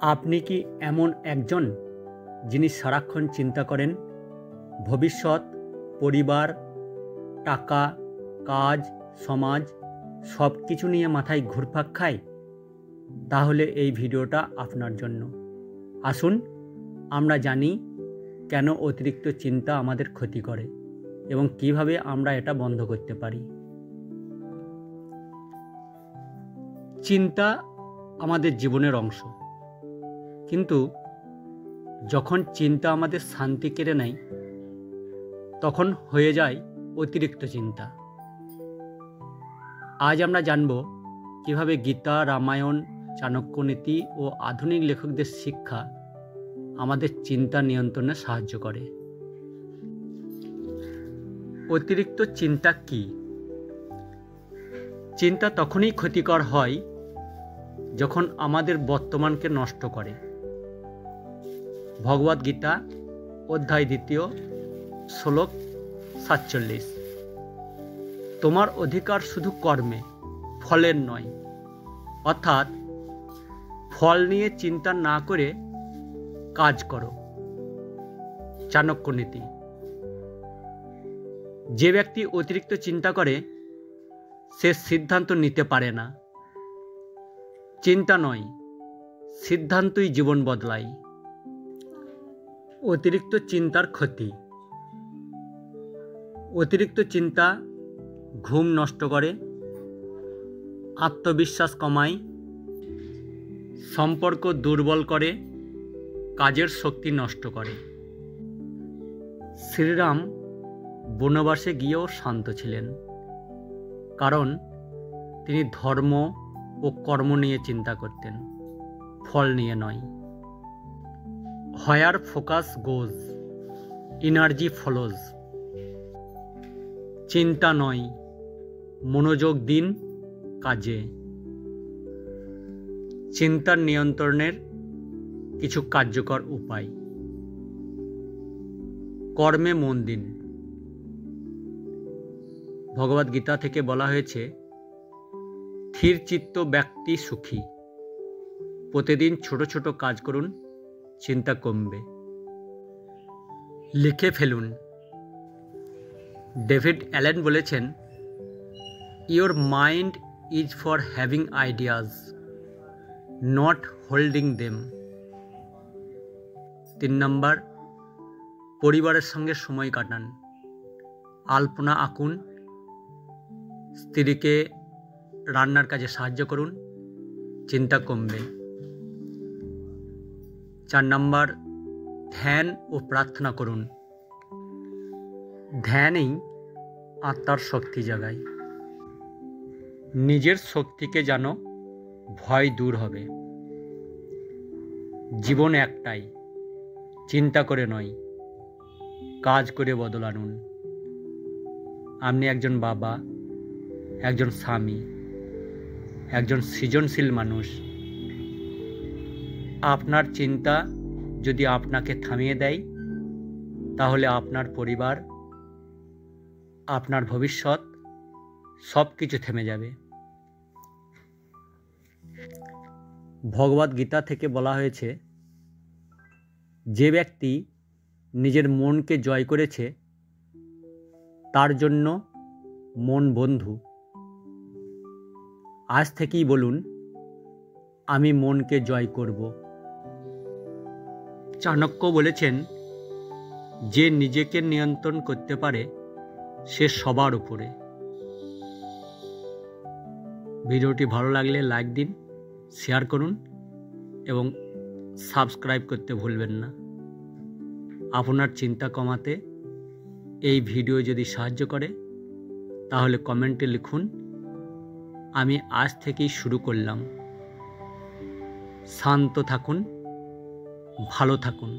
আপনি কি এমন একজন যিনি সারাক্ষণ চিন্তা করেন ভবিষ্যৎ, পরিবার, টাকা, কাজ, সমাজ সব কিছু নিয়ে মাথায় ঘুরপাক খায়? তাহলে এই ভিডিওটা আপনার জন্য। আসুন আমরা জানি কেন অতিরিক্ত চিন্তা আমাদের ক্ষতি করে এবং কিভাবে আমরা এটা বন্ধ করতে পারি। চিন্তা আমাদের জীবনের অংশ, কিন্তু যখন চিন্তা আমাদের শান্তি কেড়ে নেয় তখন হয়ে যায় অতিরিক্ত চিন্তা। আজ আমরা জানব কিভাবে গীতা, রামায়ণ, চাণক্যনীতি ও আধুনিক লেখকদের শিক্ষা আমাদের চিন্তা নিয়ন্ত্রণে সাহায্য করে। অতিরিক্ত চিন্তা কি? চিন্তা তখনই ক্ষতিকর হয় যখন আমাদের বর্তমানকে নষ্ট করে। ভগবদ্গীতা অধ্যায় 2 শ্লোক 47। তোমার অধিকার শুধু কর্মে, ফলের নয়। অর্থাৎ ফল নিয়ে চিন্তা না করে কাজ করো। চাণক্যনীতি। যে ব্যক্তি অতিরিক্ত চিন্তা করে সে সিদ্ধান্ত নিতে পারে না। চিন্তা নয়, সিদ্ধান্তই জীবন বদলায়। অতিরিক্ত চিন্তার ক্ষতি। অতিরিক্ত চিন্তা ঘুম নষ্ট করে, আত্মবিশ্বাস কমায়, সম্পর্ক দুর্বল করে, কাজের শক্তি নষ্ট করে। শ্রীরাম বনবাসে গিয়েও শান্ত ছিলেন, কারণ তিনি ধর্ম ও কর্ম নিয়ে চিন্তা করতেন, ফল নিয়ে নয়। হোয়ার ফোকাস গোজ, এনার্জি ফলোজ। চিন্তা নয়, মনোযোগ দিন কাজে। চিন্তার নিয়ন্ত্রণের কিছু কার্যকর উপায়। কর্মে মন দিন। ভগবদ্গীতা থেকে বলা হয়েছে, স্থির চিত্ত ব্যক্তি সুখী। প্রতিদিন ছোট ছোট কাজ করুন, চিন্তা কমবে। লিখে ফেলুন। ডেভিড অ্যালেন বলেছেন, your mind is for having ideas, not holding them. 3 নম্বর, পরিবারের সঙ্গে সময় কাটান। আলপনা আঁকুন, স্ত্রীকে রান্নার কাজে সাহায্য করুন, চিন্তা কমবে। 4 নম্বর, ধ্যান ও প্রার্থনা করুন। ধ্যানই আত্মার শক্তি জাগায়। নিজের শক্তিকে জানো, ভয় দূর হবে। জীবন একটাই, চিন্তা করে নয়, কাজ করে বদল আনুন। আপনি একজন বাবা, একজন স্বামী, একজন সৃজনশীল মানুষ। আপনার চিন্তা যদি আপনাকে থামিয়ে দেয়, তাহলে আপনার পরিবার, আপনার ভবিষ্যৎ সব কিছু থেমে যাবে। ভগবদ্গীতা থেকে বলা হয়েছে, যে ব্যক্তি নিজের মনকে জয় করেছে তার জন্য মন বন্ধু। আজ থেকেই বলুন, আমি মনকে জয় করব। চাণক্য বলেছেন, যে নিজেকে নিয়ন্ত্রণ করতে পারে সে সবার উপরে। ভিডিওটি ভালো লাগলে লাইক দিন, শেয়ার করুন এবং সাবস্ক্রাইব করতে ভুলবেন না। আপনার চিন্তা কমাতে এই ভিডিও যদি সাহায্য করে তাহলে কমেন্টে লিখুন, আমি আজ থেকেই শুরু করলাম। শান্ত থাকুন, ভালো থাকুন।